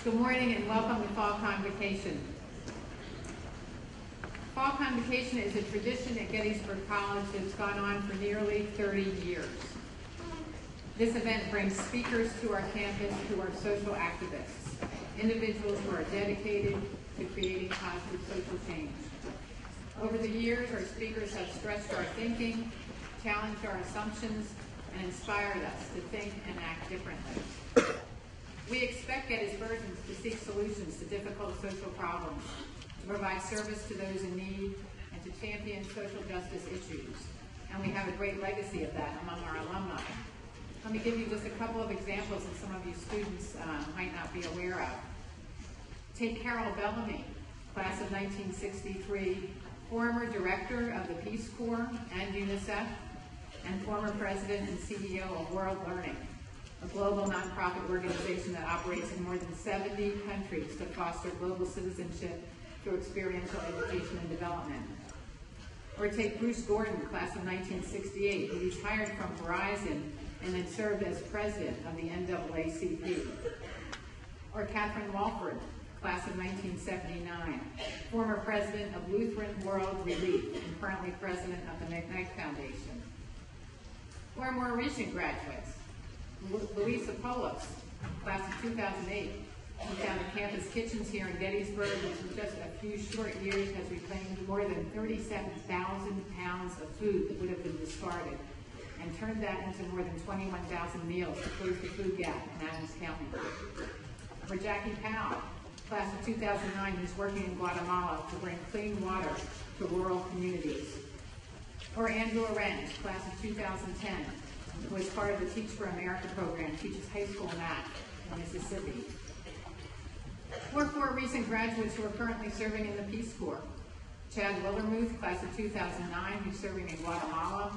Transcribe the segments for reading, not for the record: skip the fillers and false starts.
Good morning and welcome to Fall Convocation. Fall Convocation is a tradition at Gettysburg College that's gone on for nearly 30 years. This event brings speakers to our campus who are social activists, individuals who are dedicated to creating positive social change. Over the years, our speakers have stretched our thinking, challenged our assumptions, and inspired us to think and act differently. We expect Gettysburgians to seek solutions to difficult social problems, to provide service to those in need, and to champion social justice issues. And we have a great legacy of that among our alumni. Let me give you just a couple of examples that some of you students might not be aware of. Take Carol Bellamy, class of 1963, former director of the Peace Corps and UNICEF, and former president and CEO of World Learning, a global nonprofit organization that operates in more than 70 countries to foster global citizenship through experiential education and development. Or take Bruce Gordon, class of 1968, who retired from Verizon and then served as president of the NAACP. Or Catherine Walford, class of 1979, former president of Lutheran World Relief and currently president of the McKnight Foundation. Or more recent graduates, Louisa Polos, class of 2008, who founded Campus Kitchens here in Gettysburg, which in just a few short years has reclaimed more than 37,000 pounds of food that would have been discarded, and turned that into more than 21,000 meals to close the food gap in Adams County. Or Jackie Powell, class of 2009, who's working in Guatemala to bring clean water to rural communities. Or Andrew Arendt, class of 2010, who is part of the Teach for America program, teaches high school math in Mississippi. Or four recent graduates who are currently serving in the Peace Corps. Chad Willermuth, class of 2009, who's serving in Guatemala.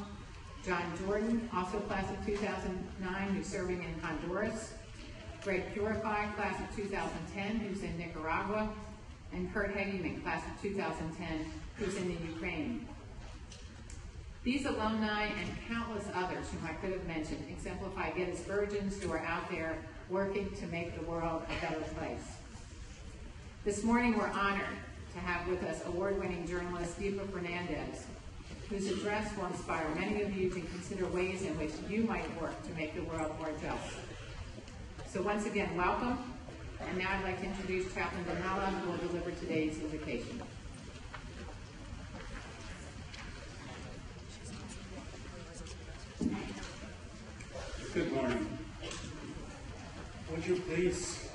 John Jordan, also class of 2009, who's serving in Honduras. Greg Purify, class of 2010, who's in Nicaragua. And Kurt Hegeman, class of 2010, who's in the Ukraine. These alumni and countless others whom I could have mentioned exemplify Gettysburgians who are out there working to make the world a better place. This morning we're honored to have with us award-winning journalist Deepa Fernandes, whose address will inspire many of you to consider ways in which you might work to make the world more just. So once again, welcome. And now I'd like to introduce Chaplain Danella, who will deliver today's invocation. Good morning. Would you please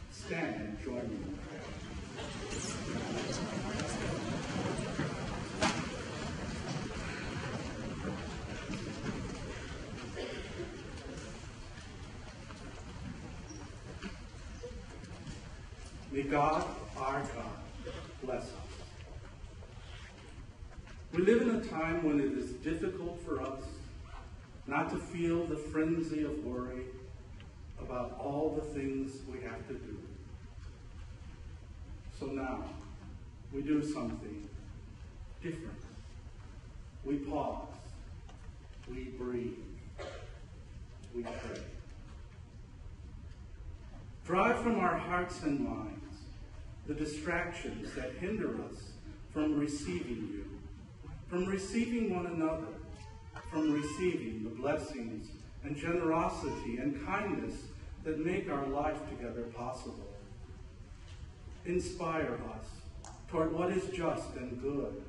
stand and join me in prayer? May God, our God, bless us. We live in a time when it is difficult for us not to feel the frenzy of worry about all the things we have to do. So now, we do something different. We pause, we breathe, we pray. Drive from our hearts and minds the distractions that hinder us from receiving you, from receiving one another, from receiving the blessings and generosity and kindness that make our life together possible. Inspire us toward what is just and good.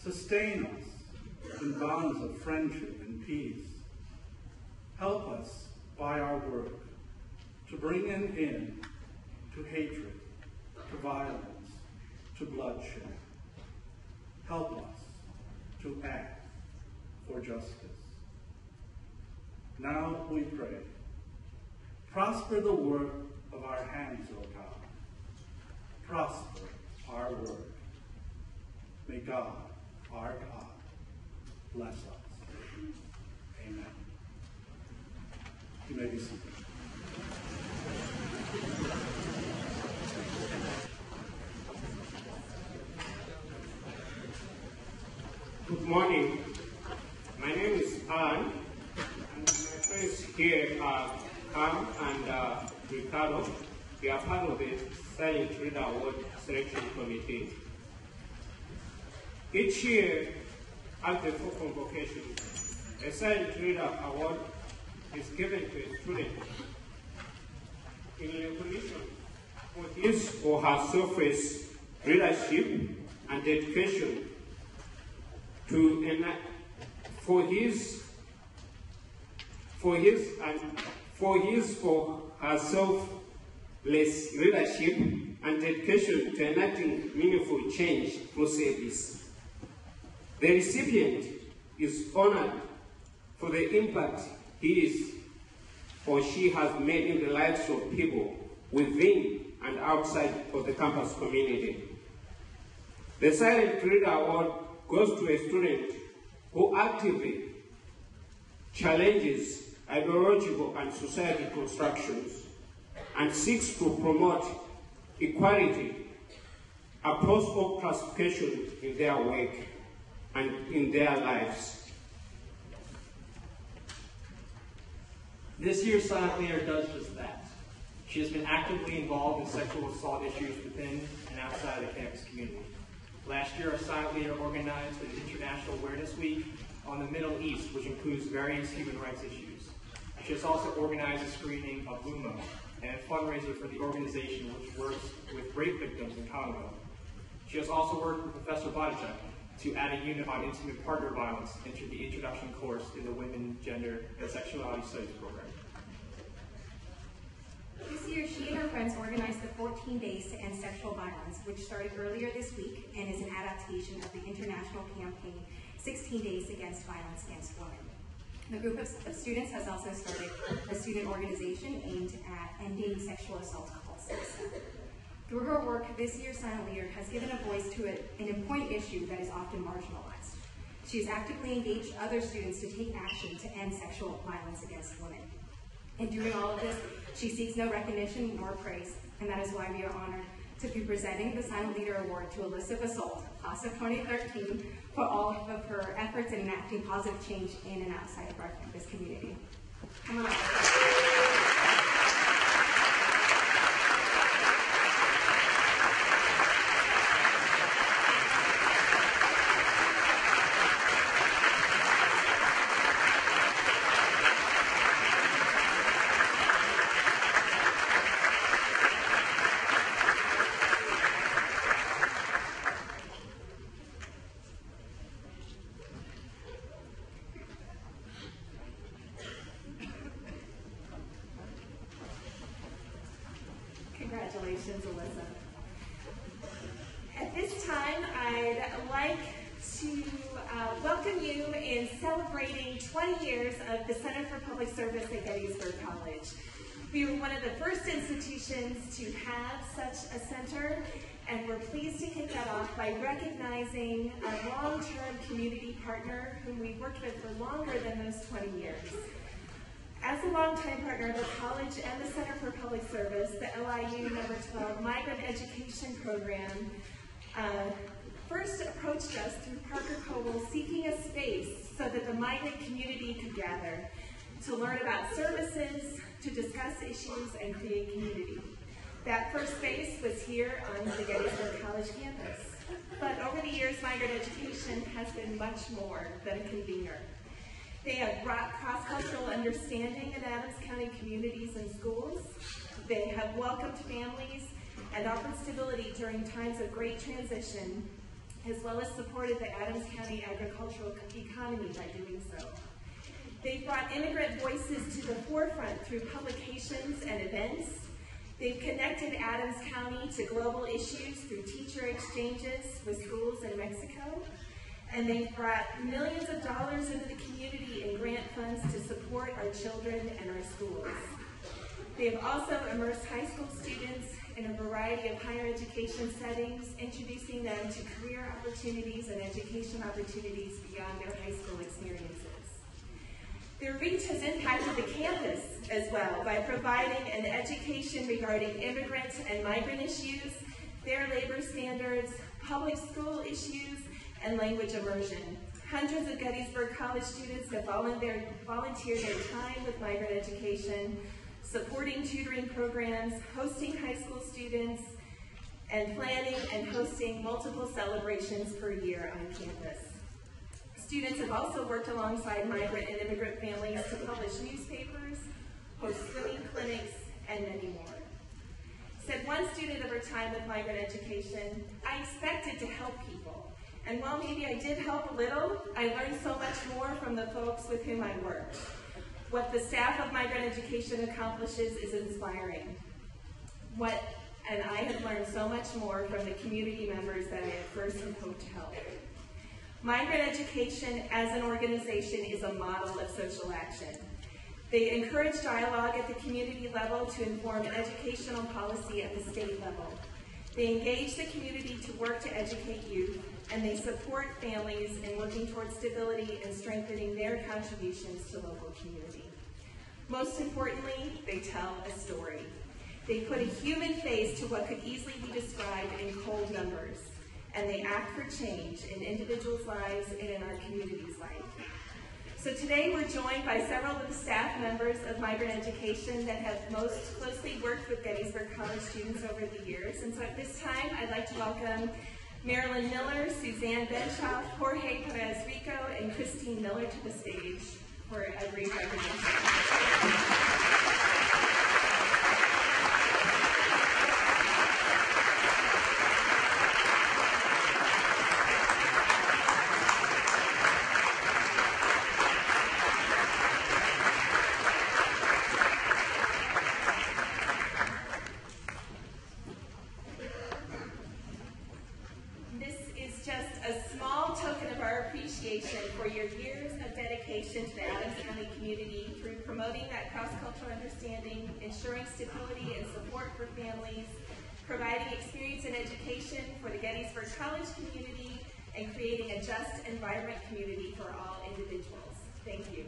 Sustain us in bonds of friendship and peace. Help us by our work to bring an end to hatred, to violence, to bloodshed. Help us to act for justice. Now we pray. Prosper the work of our hands, O God. Prosper our work. May God, our God, bless us. Amen. You may be seated. Good morning. My name is Ann, and my friends here are Cam and Ricardo. we are part of the Silent Reader Award Selection Committee. Each year, at the Convocation, a Silent Reader Award is given to a student in recognition for his or her selfless leadership and dedication to for his or her selfless leadership and dedication to enacting meaningful change through service. The recipient is honored for the impact he is or she has made in the lives of people within and outside of the campus community. The Silent Reader Award goes to a student who actively challenges ideological and society constructions and seeks to promote equality across all classifications in their work and in their lives. This year's Silent Leader does just that. She has been actively involved in sexual assault issues within and outside the campus community. Last year, our Silent Leader organized an International Awareness Week on the Middle East, which includes various human rights issues. She has also organized a screening of LUMO, and a fundraiser for the organization which works with rape victims in Congo. She has also worked with Professor Bodachuk to add a unit on intimate partner violence into the introduction course in the Women, Gender, and Sexuality Studies program. This year, she and her friends organized the 14 Days to End Sexual Violence, which started earlier this week and is an adaptation of the international campaign 16 Days Against Violence Against Women. The group of students has also started a student organization aimed at ending sexual assault called SEXA. Through her work, this year's Silent Leader has given a voice to an important issue that is often marginalized. She has actively engaged other students to take action to end sexual violence against women. In doing all of this, she seeks no recognition nor praise, and that is why we are honored to be presenting the Silent Leader Award to Alyssa Basalt, class of 2013, for all of her efforts in enacting positive change in and outside of our campus community. Come on up. Congratulations, Alyssa. At this time, I'd like to welcome you in celebrating 20 years of the Center for Public Service at Gettysburg College. We were one of the first institutions to have such a center, and we're pleased to kick that off by recognizing a long-term community partner whom we've worked with for longer than those 20 years. As a longtime partner of the college and the Center for Public Service, the LIU number 12 Migrant Education Program first approached us through Parker Coble seeking a space so that the migrant community could gather to learn about services, to discuss issues, and create community. That first space was here on the Gettysburg College campus. But over the years, Migrant Education has been much more than a convener. They have brought cross-cultural understanding in Adams County communities and schools. They have welcomed families and offered stability during times of great transition, as well as supported the Adams County agricultural economy by doing so. They've brought immigrant voices to the forefront through publications and events. They've connected Adams County to global issues through teacher exchanges with schools in Mexico. And they've brought millions of dollars into the community in grant funds to support our children and our schools. They have also immersed high school students in a variety of higher education settings, introducing them to career opportunities and education opportunities beyond their high school experiences. Their reach has impacted the campus as well by providing an education regarding immigrant and migrant issues, fair labor standards, public school issues, and language immersion. Hundreds of Gettysburg College students have volunteered their time with migrant education, supporting tutoring programs, hosting high school students, and planning and hosting multiple celebrations per year on campus. Students have also worked alongside migrant and immigrant families to publish newspapers, host swimming clinics, and many more. Said one student of her time with migrant education, "I expected to help people. And while maybe I did help a little, I learned so much more from the folks with whom I worked. What the staff of migrant education accomplishes is inspiring. And I have learned so much more from the community members that I at first had hoped to help." Migrant education as an organization is a model of social action. They encourage dialogue at the community level to inform educational policy at the state level. They engage the community to work to educate youth, and they support families in working towards stability and strengthening their contributions to local community. Most importantly, they tell a story. They put a human face to what could easily be described in cold numbers, and they act for change in individuals' lives and in our community's life. So today we're joined by several of the staff members of migrant education that have most closely worked with Gettysburg College students over the years. And so at this time, I'd like to welcome Marilyn Miller, Suzanne Benshoff, Jorge Perez Rico, and Christine Miller to the stage for a brief recognition. For your years of dedication to the Adams County community through promoting that cross-cultural understanding, ensuring stability and support for families, providing experience and education for the Gettysburg College community, and creating a just and vibrant community for all individuals. Thank you.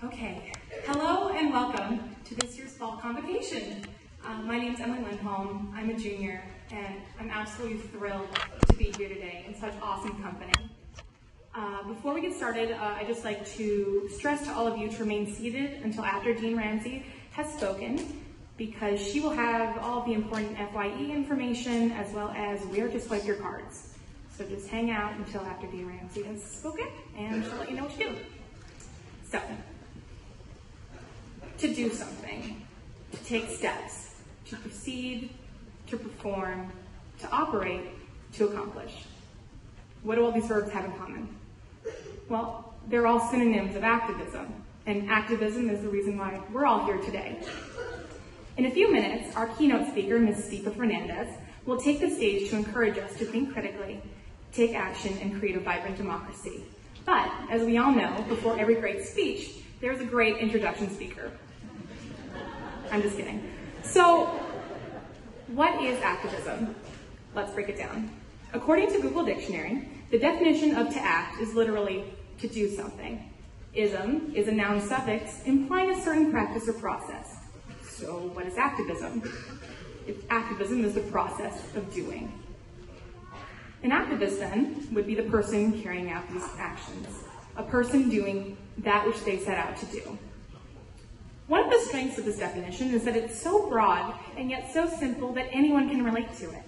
Okay, hello and welcome to this year's Fall Convocation. My name is Emily Lindholm. I'm a junior, and I'm absolutely thrilled to be here today in such awesome company. Before we get started, I'd just like to stress to all of you to remain seated until after Dean Ramsey has spoken, because she will have all of the important FYE information as well as where to swipe your cards. So just hang out until after Dean Ramsey has spoken, and she'll let you know what to do. So, to do something, to take steps, to proceed, to perform, to operate, to accomplish. What do all these verbs have in common? Well, they're all synonyms of activism, and activism is the reason why we're all here today. In a few minutes, our keynote speaker, Ms. Deepa Fernandes, will take the stage to encourage us to think critically, take action, and create a vibrant democracy. But, as we all know, before every great speech, there's a great introduction speaker. I'm just kidding. So, what is activism? Let's break it down. According to Google Dictionary, the definition of to act is literally to do something. Ism is a noun suffix implying a certain practice or process. So, what is activism? Activism is the process of doing. An activist, then, would be the person carrying out these actions, a person doing that which they set out to do. One of the strengths of this definition is that it's so broad and yet so simple that anyone can relate to it.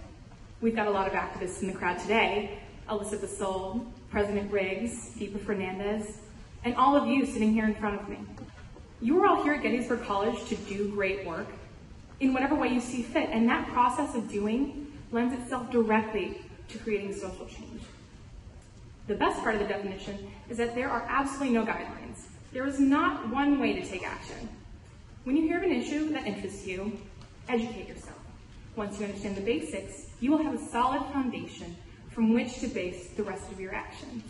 We've got a lot of activists in the crowd today: Elizabeth Soul, President Riggs, Deepa Fernandes, and all of you sitting here in front of me. You are all here at Gettysburg College to do great work in whatever way you see fit, and that process of doing lends itself directly to creating social change. The best part of the definition is that there are absolutely no guidelines. There is not one way to take action. When you hear of an issue that interests you, educate yourself. Once you understand the basics, you will have a solid foundation from which to base the rest of your actions.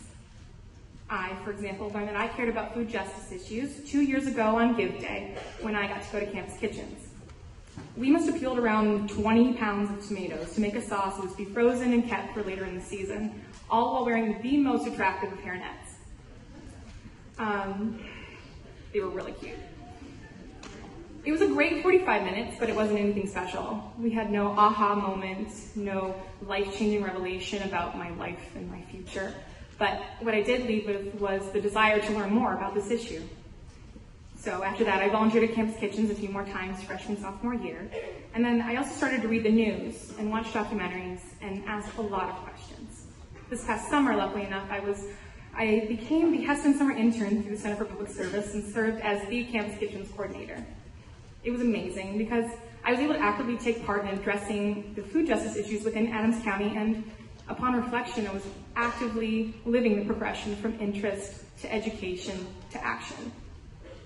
I, for example, learned that I cared about food justice issues 2 years ago on Give Day when I got to go to campus kitchens. We must have peeled around 20 pounds of tomatoes to make a sauce that was to be frozen and kept for later in the season, all while wearing the most attractive of hairnets. They were really cute. It was a great 45 minutes, but it wasn't anything special. We had no aha moment, no life-changing revelation about my life and my future. But what I did leave with was the desire to learn more about this issue. So after that, I volunteered at campus kitchens a few more times freshman, sophomore year. And then I also started to read the news and watch documentaries and ask a lot of questions. This past summer, luckily enough, I became the Heston Summer Intern through the Center for Public Service and served as the campus kitchens coordinator. It was amazing because I was able to actively take part in addressing the food justice issues within Adams County, and upon reflection, I was actively living the progression from interest to education to action.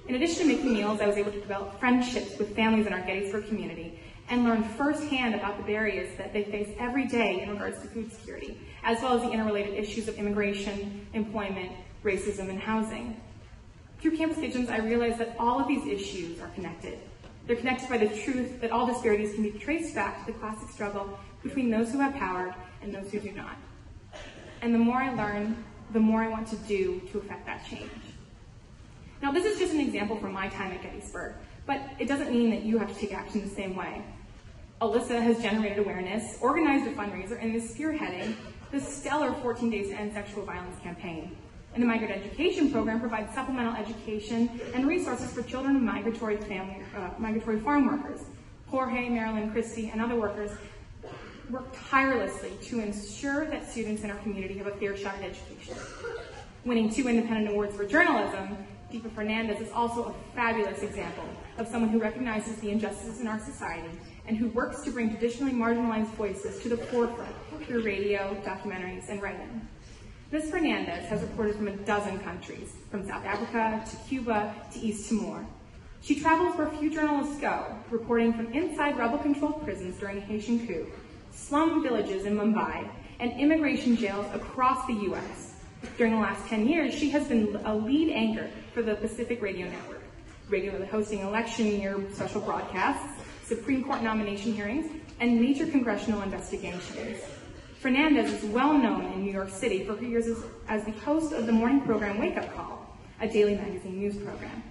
In addition to making meals, I was able to develop friendships with families in our Gettysburg community and learn firsthand about the barriers that they face every day in regards to food security, as well as the interrelated issues of immigration, employment, racism, and housing. Through campus kitchens, I realized that all of these issues are connected. They're connected by the truth that all disparities can be traced back to the classic struggle between those who have power and those who do not. And the more I learn, the more I want to do to affect that change. Now, this is just an example from my time at Gettysburg, but it doesn't mean that you have to take action the same way. Alyssa has generated awareness, organized a fundraiser, and is spearheading the stellar 14 Days to End Sexual Violence campaign. And the Migrant Education Program provides supplemental education and resources for children of migratory farm workers. Jorge, Marilyn, Christy, and other workers work tirelessly to ensure that students in our community have a fair shot at education. Winning 2 independent awards for journalism, Deepa Fernandes is also a fabulous example of someone who recognizes the injustices in our society and who works to bring traditionally marginalized voices to the forefront through radio, documentaries, and writing. Ms. Fernandes has reported from a dozen countries, from South Africa to Cuba to East Timor. She travels where few journalists go, reporting from inside rebel-controlled prisons during a Haitian coup, slum villages in Mumbai, and immigration jails across the U.S. During the last 10 years, she has been a lead anchor for the Pacific Radio Network, regularly hosting election year special broadcasts, Supreme Court nomination hearings, and major congressional investigations. Fernandes is well known in New York City for her years as the host of the morning program Wake Up Call, a daily magazine news program.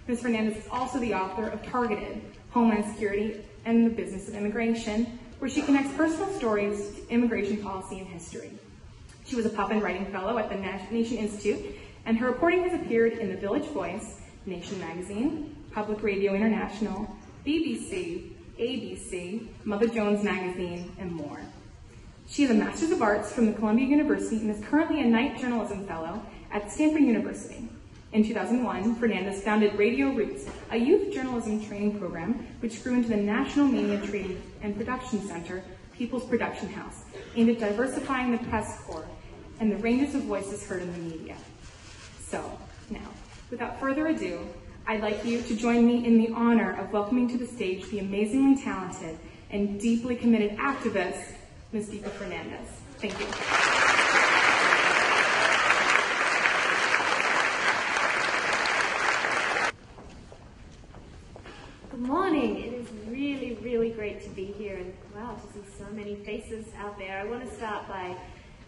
Ms. Fernandes is also the author of Targeted, Homeland Security and the Business of Immigration, where she connects personal stories to immigration policy and history. She was a Puffin Writing Fellow at the Nation Institute, and her reporting has appeared in The Village Voice, Nation Magazine, Public Radio International, BBC, ABC, Mother Jones Magazine, and more. She has a Master's of Arts from the Columbia University and is currently a Knight Journalism Fellow at Stanford University. In 2001, Fernandes founded Radio Roots, a youth journalism training program which grew into the National Media Training and Production Center, People's Production House, aimed at diversifying the press corps and the ranges of voices heard in the media. So, now, without further ado, I'd like you to join me in the honor of welcoming to the stage the amazingly talented and deeply committed activist, Ms. Deepa Fernandes. Thank you. Good morning. It is really, really great to be here, and wow, to see so many faces out there. I want to start by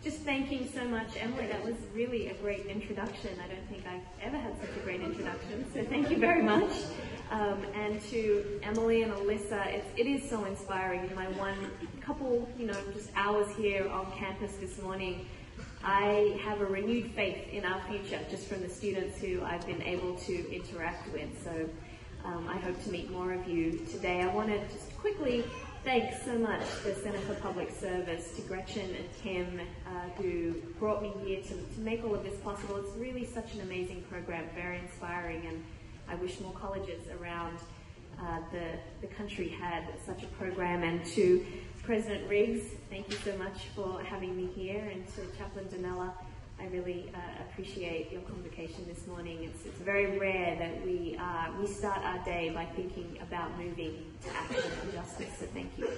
just thanking so much Emily. That was really a great introduction. I don't think I've ever had such a great introduction, so thank you very much. And to Emily and Alyssa, it is so inspiring. In my couple, just hours here on campus this morning, I have a renewed faith in our future just from the students who I've been able to interact with. So I hope to meet more of you today. I want to just quickly thank so much the Center for Public Service, to Gretchen and Tim, who brought me here to make all of this possible. It's really such an amazing program, very inspiring, and I wish more colleges around the country had such a program. And to President Riggs, thank you so much for having me here, and to Chaplain Donella, I really appreciate your convocation this morning. It's very rare that we start our day by thinking about moving to action and justice, so thank you.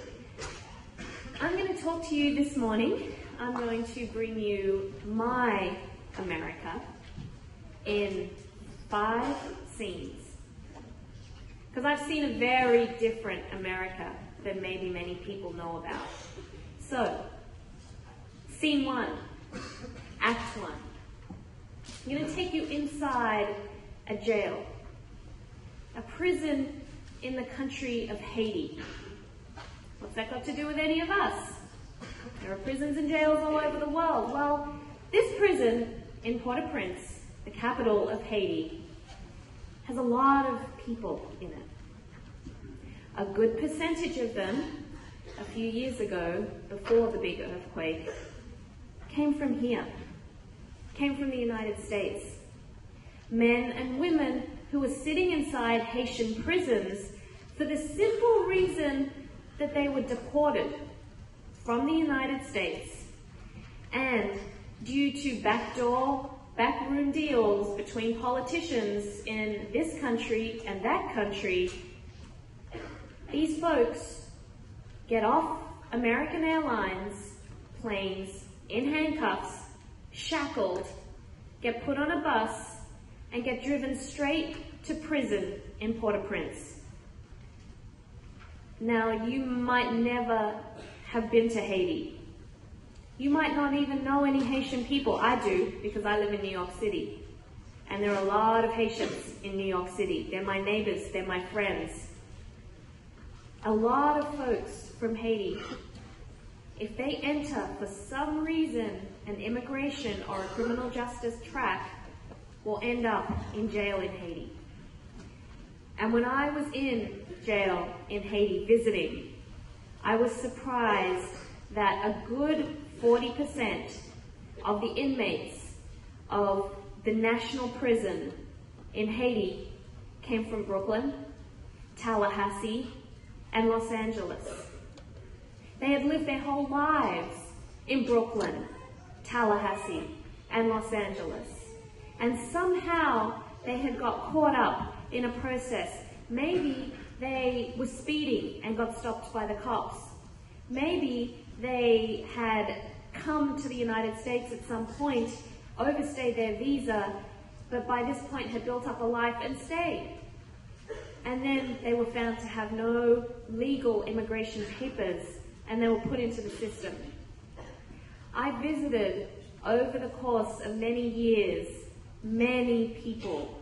I'm going to talk to you this morning I'm going to bring you my America in 5 scenes. Because I've seen a very different America than maybe many people know about. So, scene 1, act 1. I'm going to take you inside a jail, a prison in the country of Haiti. What's that got to do with any of us? There are prisons and jails all over the world. Well, this prison in Port-au-Prince, the capital of Haiti, has a lot of people in it. A good percentage of them, a few years ago, before the big earthquake, came from here, came from the United States. Men and women who were sitting inside Haitian prisons for the simple reason that they were deported from the United States, and due to backroom deals between politicians in this country and that country, these folks get off American Airlines planes in handcuffs, shackled, get put on a bus, and get driven straight to prison in Port-au-Prince. Now, you might never have been to Haiti. You might not even know any Haitian people. I do, because I live in New York City. And there are a lot of Haitians in New York City. They're my neighbors, they're my friends. A lot of folks from Haiti, if they enter for some reason an immigration or a criminal justice track, will end up in jail in Haiti. And when I was in jail in Haiti visiting, I was surprised that a good 40% of the inmates of the national prison in Haiti came from Brooklyn, Tallahassee, and Los Angeles. They had lived their whole lives in Brooklyn, Tallahassee, and Los Angeles. And somehow they had got caught up in a process. Maybe they were speeding and got stopped by the cops. Maybe they had come to the United States at some point, overstayed their visa, but by this point had built up a life and stayed. And then they were found to have no legal immigration papers, and they were put into the system. I visited, over the course of many years, many people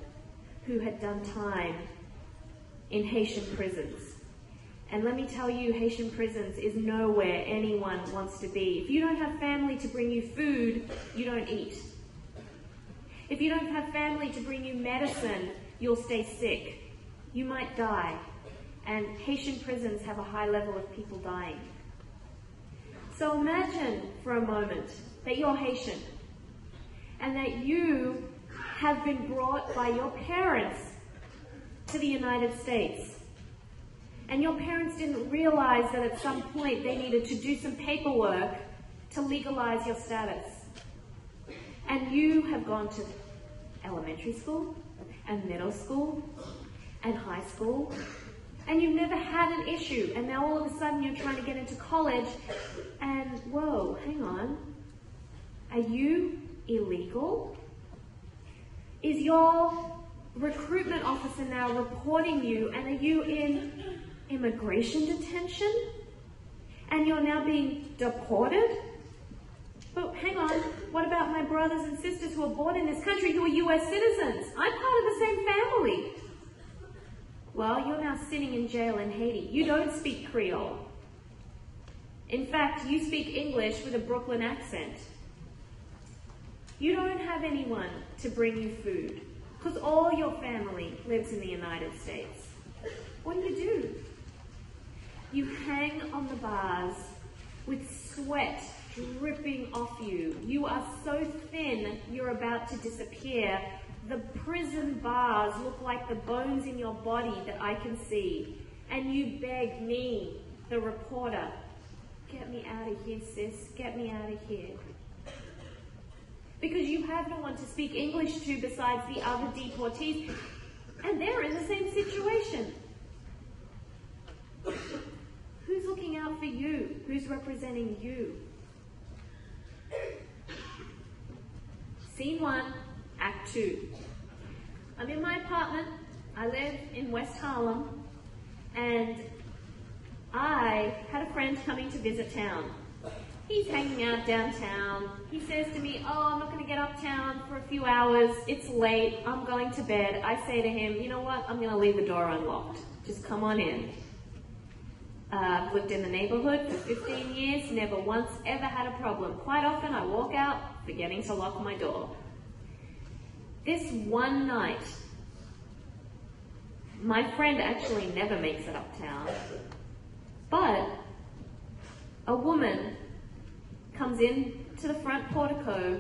who had done time in Haitian prisons. And let me tell you, Haitian prisons is nowhere anyone wants to be. If you don't have family to bring you food, you don't eat. If you don't have family to bring you medicine, you'll stay sick. You might die. And Haitian prisons have a high level of people dying. So imagine for a moment that you're Haitian and that you have been brought by your parents to the United States. And your parents didn't realize that at some point they needed to do some paperwork to legalize your status. And you have gone to elementary school and middle school and high school, and you've never had an issue, and now all of a sudden you're trying to get into college, and whoa, hang on, are you illegal? Is your recruitment officer now reporting you, and are you in immigration detention? And you're now being deported? But hang on, what about my brothers and sisters who were born in this country who are US citizens? I'm part of the same family. Well, you're now sitting in jail in Haiti. You don't speak Creole. In fact, you speak English with a Brooklyn accent. You don't have anyone to bring you food because all your family lives in the United States. What do? You hang on the bars with sweat dripping off you. You are so thin, you're about to disappear. The prison bars look like the bones in your body that I can see. And you beg me, the reporter, get me out of here, sis, get me out of here. Because you have no one to speak English to besides the other deportees, and they're in the same situation. Who's looking out for you? Who's representing you? Scene 1, Act 2. I'm in my apartment. I live in West Harlem, and I had a friend coming to visit town. He's hanging out downtown. He says to me, oh, I'm not going to get uptown for a few hours. It's late. I'm going to bed. I say to him, you know what? I'm going to leave the door unlocked. Just come on in. I've lived in the neighborhood for 15 years, never once ever had a problem. Quite often I walk out forgetting to lock my door. This one night, my friend actually never makes it uptown, but a woman comes in to the front portico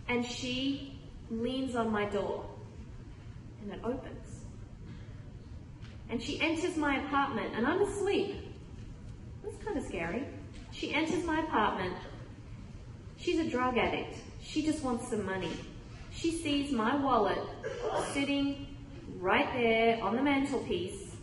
and she leans on my door and it opens. And she enters my apartment and I'm asleep. That's kind of scary. She enters my apartment. She's a drug addict. She just wants some money. She sees my wallet sitting right there on the mantelpiece.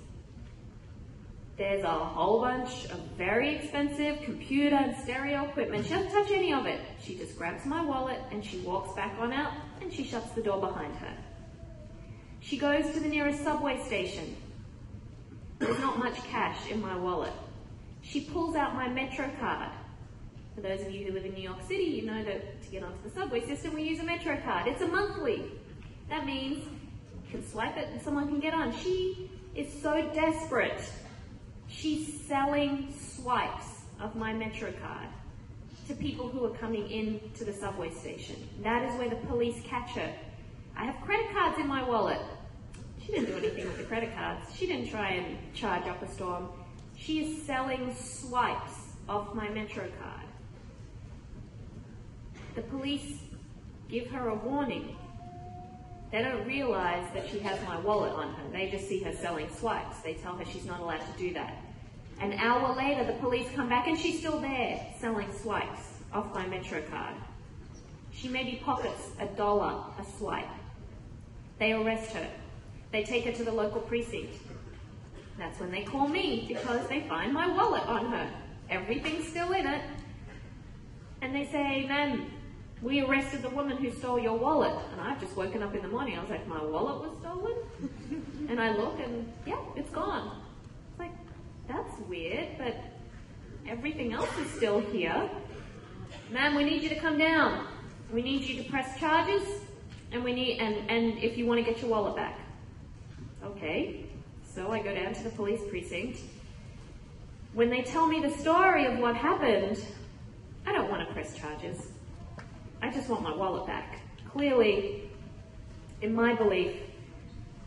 There's a whole bunch of very expensive computer and stereo equipment. She doesn't touch any of it. She just grabs my wallet and she walks back on out and she shuts the door behind her. She goes to the nearest subway station. There's not much cash in my wallet. She pulls out my Metro card. For those of you who live in New York City, you know that to get onto the subway system, we use a Metro card. It's a monthly. That means you can swipe it and someone can get on. She is so desperate. She's selling swipes of my Metro card to people who are coming in to the subway station. That is where the police catch her. I have credit cards in my wallet. She didn't do anything with the credit cards. She didn't try and charge up a storm. She is selling swipes of my Metro card. The police give her a warning. They don't realize that she has my wallet on her. They just see her selling swipes. They tell her she's not allowed to do that. An hour later, the police come back and she's still there selling swipes off my Metro card. She maybe pockets $1 a swipe. They arrest her. They take her to the local precinct. That's when they call me because they find my wallet on her. Everything's still in it. And they say, ma'am, we arrested the woman who stole your wallet. And I've just woken up in the morning. I was like, my wallet was stolen? And I look and, yeah, it's gone. It's like, that's weird, but everything else is still here. Ma'am, we need you to come down. We need you to press charges, and and if you want to get your wallet back. Okay, so I go down to the police precinct. When they tell me the story of what happened, I don't want to press charges. I just want my wallet back. Clearly, in my belief,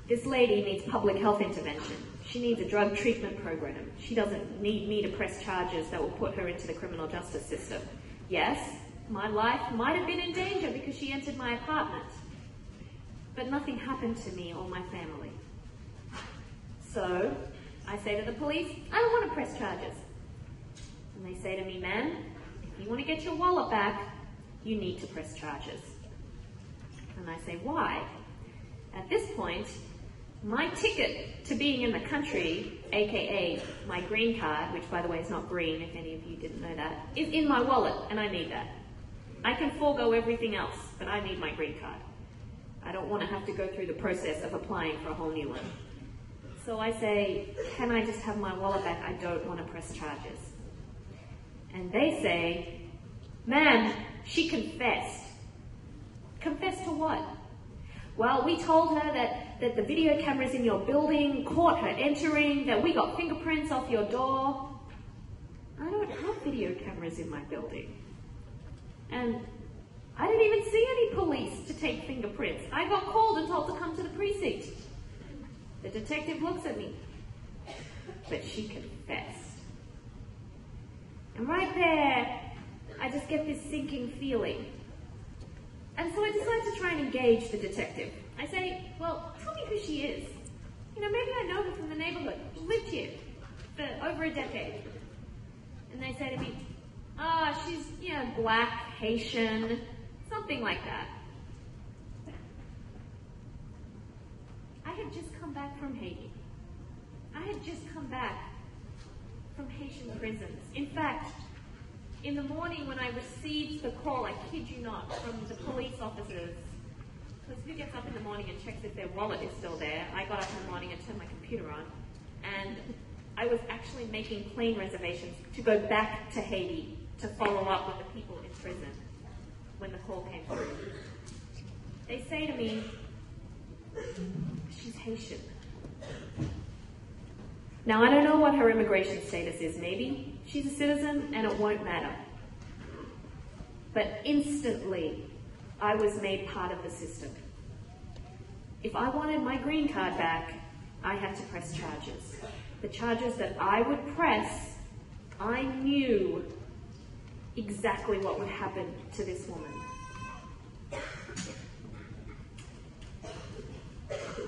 this lady needs public health intervention. She needs a drug treatment program. She doesn't need me to press charges that will put her into the criminal justice system. Yes, my life might have been in danger because she entered my apartment, but nothing happened to me or my family. So I say to the police, I don't want to press charges. And they say to me, ma'am, if you want to get your wallet back, you need to press charges. And I say, why? At this point, my ticket to being in the country, aka my green card, which by the way is not green if any of you didn't know that, is in my wallet and I need that. I can forego everything else, but I need my green card. I don't want to have to go through the process of applying for a whole new one. So I say, can I just have my wallet back? I don't want to press charges. And they say, ma'am, she confessed. Confessed to what? Well, we told her that the video cameras in your building caught her entering, that we got fingerprints off your door. I don't have video cameras in my building. And I didn't even see any police to take fingerprints. I got called and told to come to the precinct. The detective looks at me, but she confessed. And right there, I just get this sinking feeling. And so I decide to try and engage the detective. I say, well, tell me who she is. You know, maybe I know her from the neighborhood. She's lived here for over a decade. And they say to me, she's, black, Haitian, something like that. I had just come back from Haiti. I had just come back from Haitian prisons. In fact, in the morning when I received the call, I kid you not, from the police officers, because who gets up in the morning and checks if their wallet is still there? I got up in the morning and turned my computer on, and I was actually making plane reservations to go back to Haiti to follow up with the people in prison when the call came through. They say to me, she's Haitian. Now, I don't know what her immigration status is. Maybe she's a citizen and it won't matter. But instantly, I was made part of the system. If I wanted my green card back, I had to press charges. The charges that I would press, I knew exactly what would happen to this woman.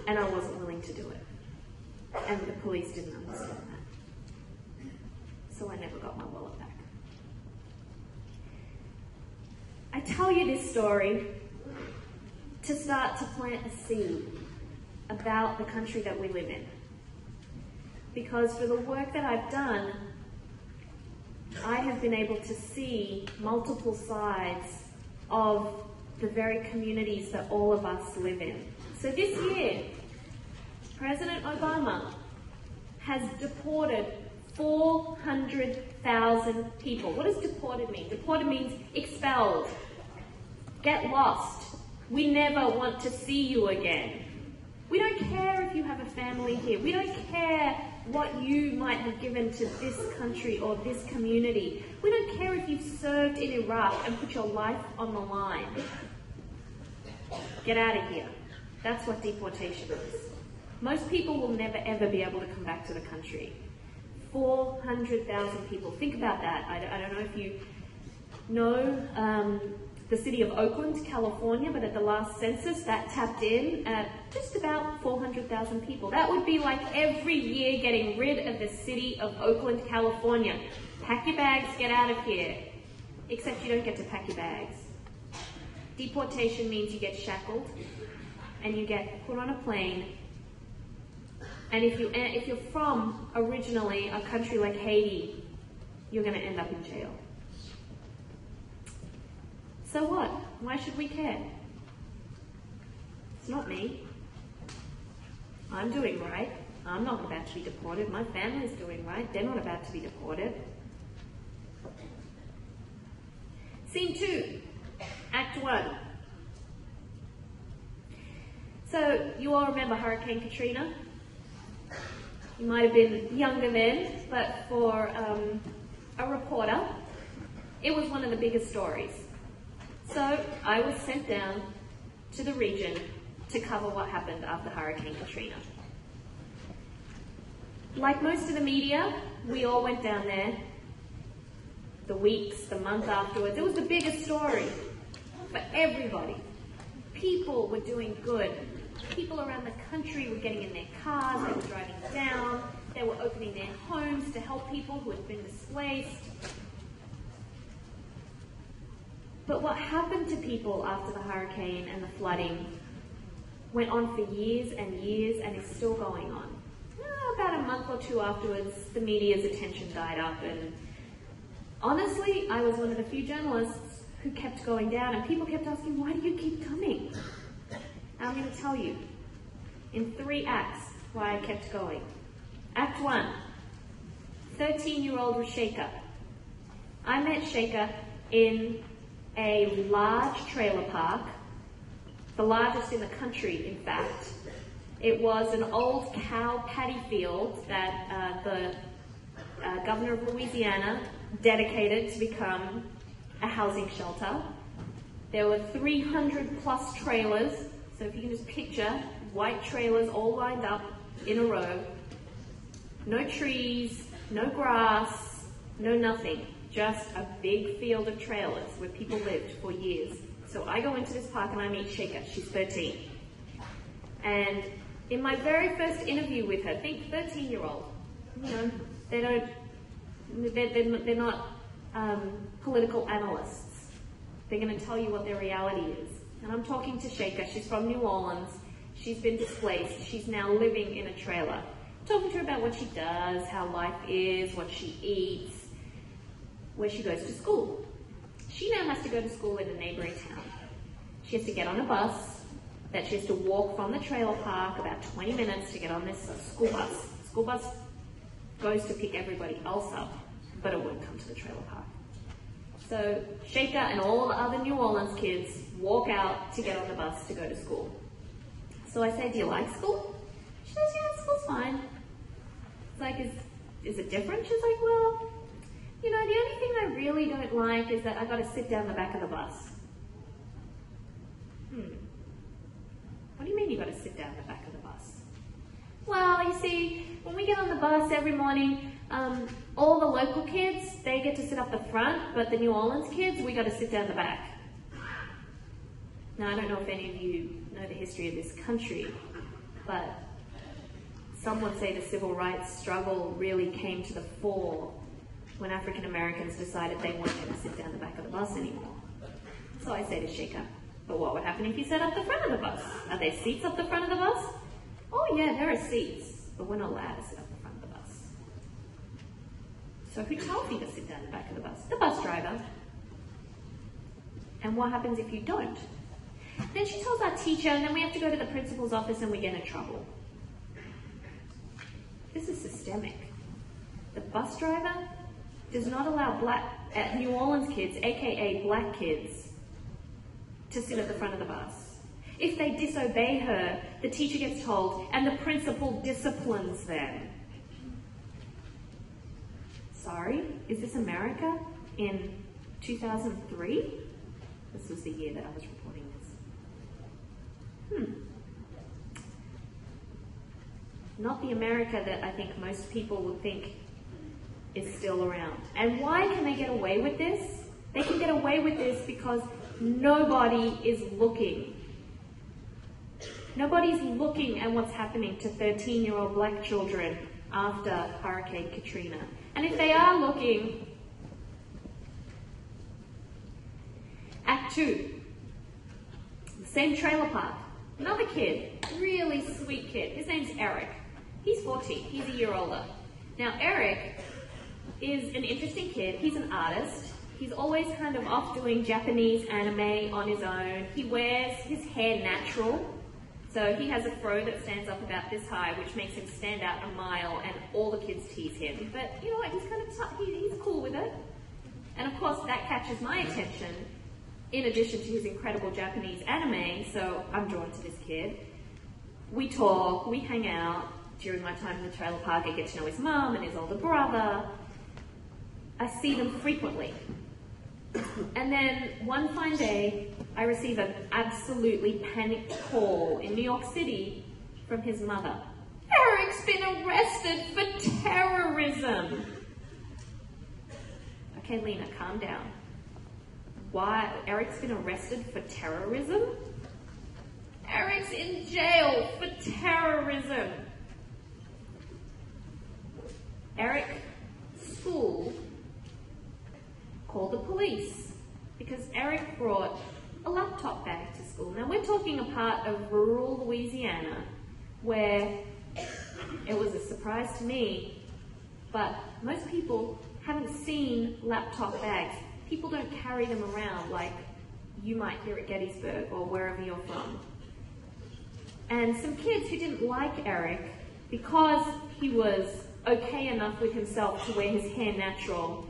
And I wasn't willing to do it. And the police didn't understand that. So I never got my wallet back. I tell you this story to start to plant a seed about the country that we live in. Because for the work that I've done, I have been able to see multiple sides of the very communities that all of us live in. So this year, President Obama has deported 400,000 people. What does deported mean? Deported means expelled. Get lost. We never want to see you again. We don't care if you have a family here. We don't care what you might have given to this country or this community. We don't care if you've served in Iraq and put your life on the line. Get out of here. That's what deportation is. Most people will never ever be able to come back to the country. 400,000 people. Think about that. I don't know if you know the city of Oakland, California, but at the last census that tapped in at just about 400,000 people. That would be like every year getting rid of the city of Oakland, California. Pack your bags, get out of here. Except you don't get to pack your bags. Deportation means you get shackled and you get put on a plane. And if you're from originally a country like Haiti, you're going to end up in jail. So what? Why should we care? It's not me. I'm doing right. I'm not about to be deported. My family's doing right. They're not about to be deported. Scene 2, Act 1. So you all remember Hurricane Katrina? You might have been younger then, but for a reporter, it was one of the biggest stories. So I was sent down to the region to cover what happened after Hurricane Katrina. Like most of the media, we all went down there. The weeks, the month afterwards, it was the biggest story for everybody. People were doing good. People around the country were getting in their cars, they were driving down, they were opening their homes to help people who had been displaced. But what happened to people after the hurricane and the flooding went on for years and years and is still going on. About a month or two afterwards, the media's attention died up, and honestly, I was one of the few journalists who kept going down, and people kept asking, why do you keep coming? And I'm going to tell you in 3 acts why I kept going. Act 1, 13-year-old Sheikha. I met Sheikha in a large trailer park, the largest in the country, in fact. It was an old cow paddy field that the governor of Louisiana dedicated to become a housing shelter. There were 300 plus trailers, so if you can just picture white trailers all lined up in a row. No trees, no grass, no nothing. Just a big field of trailers where people lived for years. So I go into this park and I meet Sheikha. She's 13. And in my very first interview with her, think 13-year-old, you know, they're not political analysts. They're going to tell you what their reality is. And I'm talking to Sheikha. She's from New Orleans. She's been displaced. She's now living in a trailer. I'm talking to her about what she does, how life is, what she eats. where she goes to school. She now has to go to school in a neighbouring town. She has to get on a bus, that she has to walk from the trailer park about 20 minutes to get on this school bus. The school bus goes to pick everybody else up, but it won't come to the trailer park. So Sheikah and all the other New Orleans kids walk out to get on the bus to go to school. So I say, do you like school? She says, yeah, school's fine. It's like, is it different? She's like, well, you know, the only thing I really don't like is that I got to sit down the back of the bus. What do you mean you got to sit down the back of the bus? Well, you see, when we get on the bus every morning, all the local kids, they get to sit up the front, but the New Orleans kids, we got to sit down the back. Now, I don't know if any of you know the history of this country, but some would say the civil rights struggle really came to the fore when African Americans decided they weren't going to sit down the back of the bus anymore. So I say to Sheikah, but what would happen if you sat up the front of the bus? Are there seats up the front of the bus? Oh yeah, there are seats, but we're not allowed to sit up the front of the bus. So who tells you to sit down the back of the bus? The bus driver. And what happens if you don't? Then she tells our teacher, and then we have to go to the principal's office and we get in trouble. This is systemic. The bus driver does not allow New Orleans kids, aka black kids, to sit at the front of the bus. If they disobey her, the teacher gets told, and the principal disciplines them. Sorry, is this America in 2003? This was the year that I was reporting this. Not the America that I think most people would think is still around. And why can they get away with this? They can get away with this because nobody is looking. Nobody's looking at what's happening to 13-year-old black children after Hurricane Katrina. And if they are looking, Act 2, the same trailer park, another kid, really sweet kid. His name's Eric. He's 14, he's a year older. Now Eric is an interesting kid. He's an artist. He's always kind of off doing Japanese anime on his own. He wears his hair natural. So he has a fro that stands up about this high, which makes him stand out a mile, and all the kids tease him. But you know what, he's kind of he's cool with it. And of course that catches my attention, in addition to his incredible Japanese anime, so I'm drawn to this kid. We talk, we hang out. During my time in the trailer park, I get to know his mum and his older brother. I see them frequently. And then one fine day, I receive an absolutely panicked call in New York City from his mother. Eric's been arrested for terrorism. Okay, Lena, calm down. Why? Eric's been arrested for terrorism? Eric's in jail for terrorism. Eric's school called the police because Eric brought a laptop bag to school. Now we're talking a part of rural Louisiana where it was a surprise to me, but most people haven't seen laptop bags. People don't carry them around like you might here at Gettysburg or wherever you're from. And some kids who didn't like Eric because he was okay enough with himself to wear his hair natural,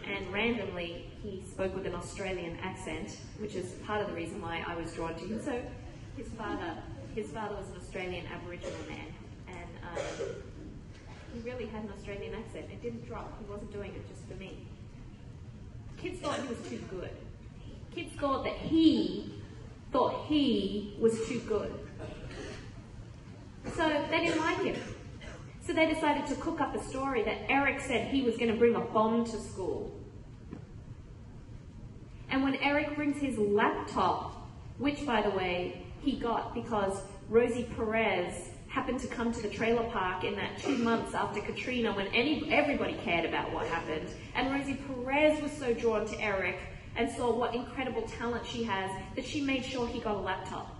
and randomly he spoke with an Australian accent, which is part of the reason why I was drawn to him. So his father was an Australian Aboriginal man, and he really had an Australian accent. It didn't drop. He wasn't doing it just for me. Kids thought he was too good. Kids thought that he was too good. So they didn't like him. So they decided to cook up a story that Eric said he was going to bring a bomb to school. And when Eric brings his laptop, which, by the way, he got because Rosie Perez happened to come to the trailer park in that 2 months after Katrina when everybody cared about what happened. And Rosie Perez was so drawn to Eric and saw what incredible talent she has that she made sure he got a laptop.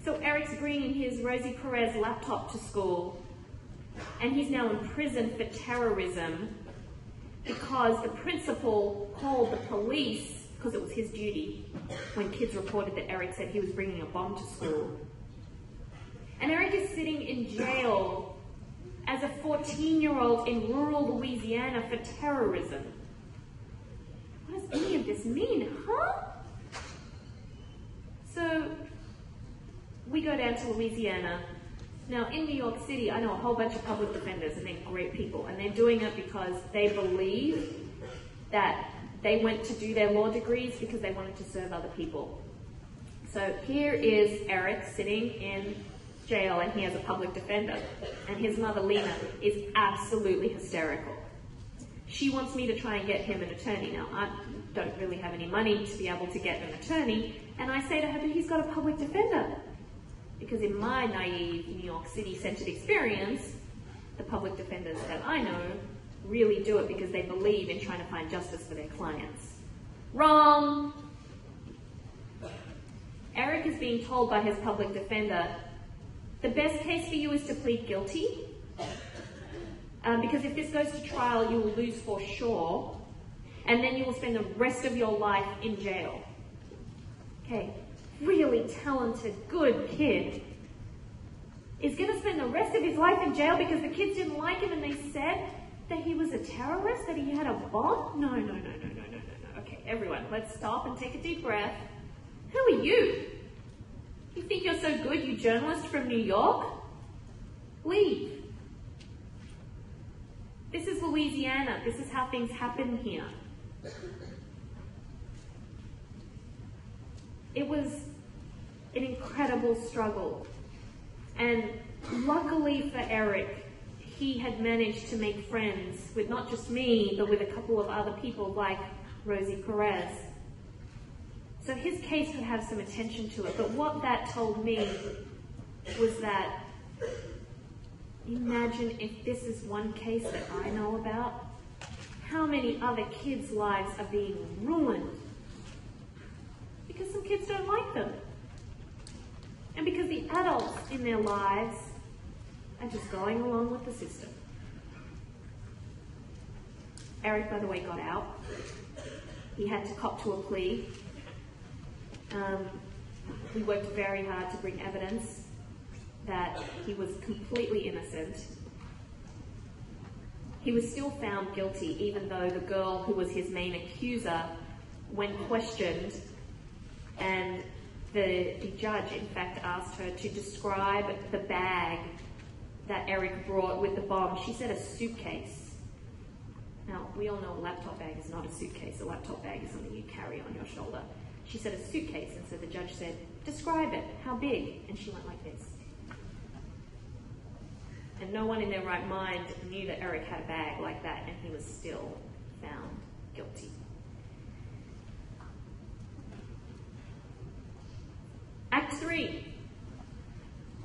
So Eric's bringing his Rosie Perez laptop to school, and he's now in prison for terrorism because the principal called the police, because it was his duty, when kids reported that Eric said he was bringing a bomb to school. And Eric is sitting in jail as a 14-year-old in rural Louisiana for terrorism. What does any of this mean, huh? So, we go down to Louisiana. Now, in New York City, I know a whole bunch of public defenders, and they're great people, and they're doing it because they believe that they went to do their law degrees because they wanted to serve other people. So here is Eric sitting in jail, and he has a public defender, and his mother, Lena, is absolutely hysterical. She wants me to try and get him an attorney. Now, I don't really have any money to be able to get an attorney, and I say to her, but he's got a public defender. Because in my naive New York City-centered experience, the public defenders that I know really do it because they believe in trying to find justice for their clients. Wrong! Eric is being told by his public defender, the best case for you is to plead guilty, because if this goes to trial, you will lose for sure, and then you will spend the rest of your life in jail. Okay. Really talented, good kid is going to spend the rest of his life in jail because the kids didn't like him and they said that he was a terrorist, that he had a bomb? No. Okay, everyone, let's stop and take a deep breath. Who are you? You think you're so good, you journalist from New York? Leave. This is Louisiana. This is how things happen here. It was an incredible struggle. And luckily for Eric, he had managed to make friends with not just me, but with a couple of other people like Rosie Perez. So his case would have some attention to it. But what that told me was that, imagine if this is one case that I know about, how many other kids' lives are being ruined because some kids don't like them. And because the adults in their lives are just going along with the system. Eric, by the way, got out. He had to cop to a plea. We worked very hard to bring evidence that he was completely innocent. He was still found guilty, even though the girl who was his main accuser, when questioned, and the judge, in fact, asked her to describe the bag that Eric brought with the bomb. She said a suitcase. Now, we all know a laptop bag is not a suitcase. A laptop bag is something you carry on your shoulder. She said a suitcase, and so the judge said, describe it. How big? And she went like this. And no one in their right mind knew that Eric had a bag like that, and he was still found guilty. Act 3.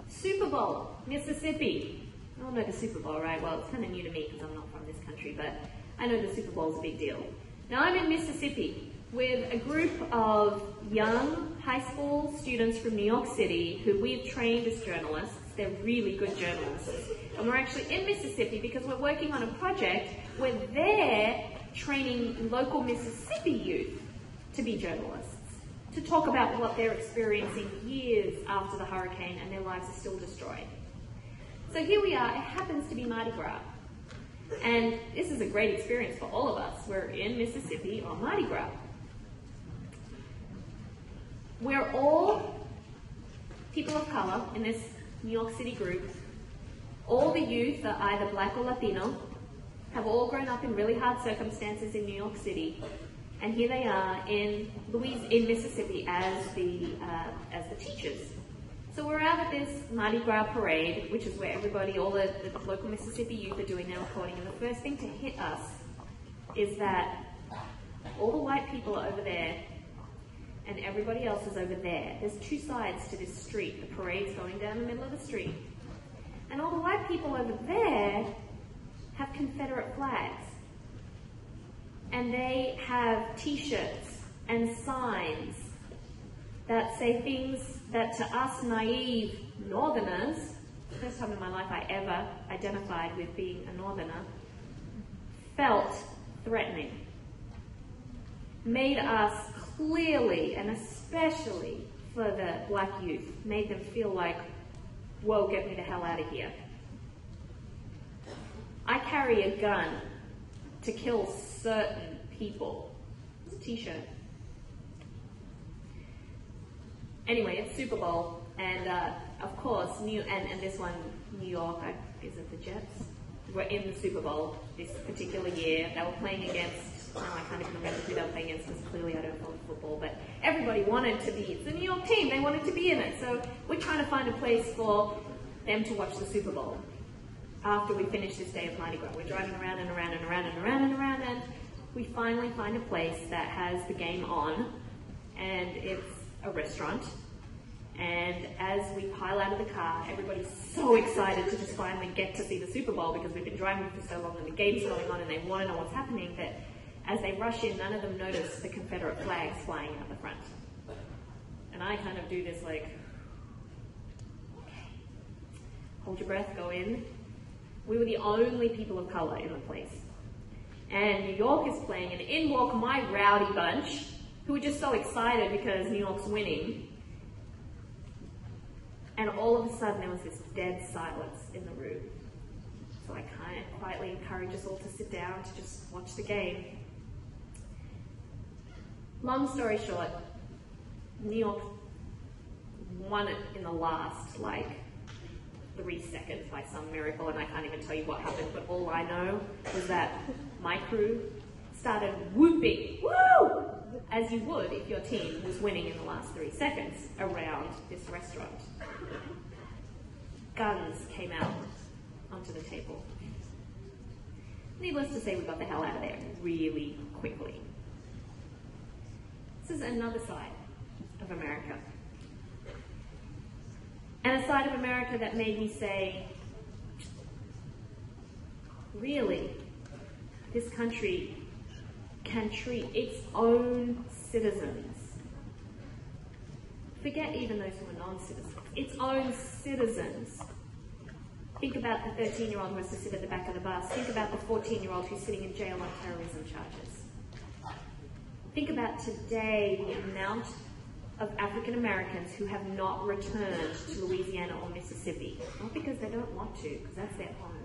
Super Bowl, Mississippi. You all know the Super Bowl, right? Well, it's kind of new to me because I'm not from this country, but I know the Super Bowl is a big deal. Now, I'm in Mississippi with a group of young high school students from New York City who we've trained as journalists. They're really good journalists. And we're actually in Mississippi because we're working on a project where they're training local Mississippi youth to be journalists, to talk about what they're experiencing years after the hurricane and their lives are still destroyed. So here we are. It happens to be Mardi Gras. And this is a great experience for all of us. We're in Mississippi on Mardi Gras. We're all people of color in this New York City group. All the youth are either black or Latino, have all grown up in really hard circumstances in New York City, and here they are in Mississippi as the teachers. So we're out at this Mardi Gras parade, which is where everybody, all the local Mississippi youth are doing their recording, and the first thing to hit us is that all the white people are over there and everybody else is over there. There's two sides to this street. The parade's going down the middle of the street. And all the white people over there have Confederate flags. And they have t-shirts and signs that say things that to us naive northerners, the first time in my life I ever identified with being a northerner, felt threatening, made us clearly, and especially for the black youth, made them feel like, whoa, get me the hell out of here. I carry a gun to kill certain people. It's a t-shirt. Anyway, it's Super Bowl, and of course, and this one, New York, is it the Jets? Were in the Super Bowl this particular year. They were playing against, I can't even remember who they were playing against because clearly I don't follow football, but everybody wanted to be, it's the New York team, they wanted to be in it. So we're trying to find a place for them to watch the Super Bowl after we finish this day of Mardi Gras. We're driving around and around and around and around and around, and we finally find a place that has the game on, and it's a restaurant. And as we pile out of the car, everybody's so excited to just finally get to see the Super Bowl because we've been driving for so long and the game's going on and they want to know what's happening, that as they rush in, none of them notice the Confederate flags flying out the front. And I kind of do this like, okay, hold your breath, go in. We were the only people of color in the place. And New York is playing, and in walk my rowdy bunch, who were just so excited because New York's winning. And all of a sudden there was this dead silence in the room. So I kind of quietly encourage us all to sit down to just watch the game. Long story short, New York won it in the last, 3 seconds by some miracle, and I can't even tell you what happened, but all I know was that my crew started whooping, woo! As you would if your team was winning in the last 3 seconds around this restaurant. Guns came out onto the table. Needless to say, we got the hell out of there really quickly. This is another side of America. And a side of America that made me say, really, this country can treat its own citizens, forget even those who are non-citizens, its own citizens. Think about the 13-year-old who has to sit at the back of the bus. Think about the 14-year-old who's sitting in jail on terrorism charges. Think about today the amount of African Americans who have not returned to Louisiana or Mississippi. Not because they don't want to, because that's their home.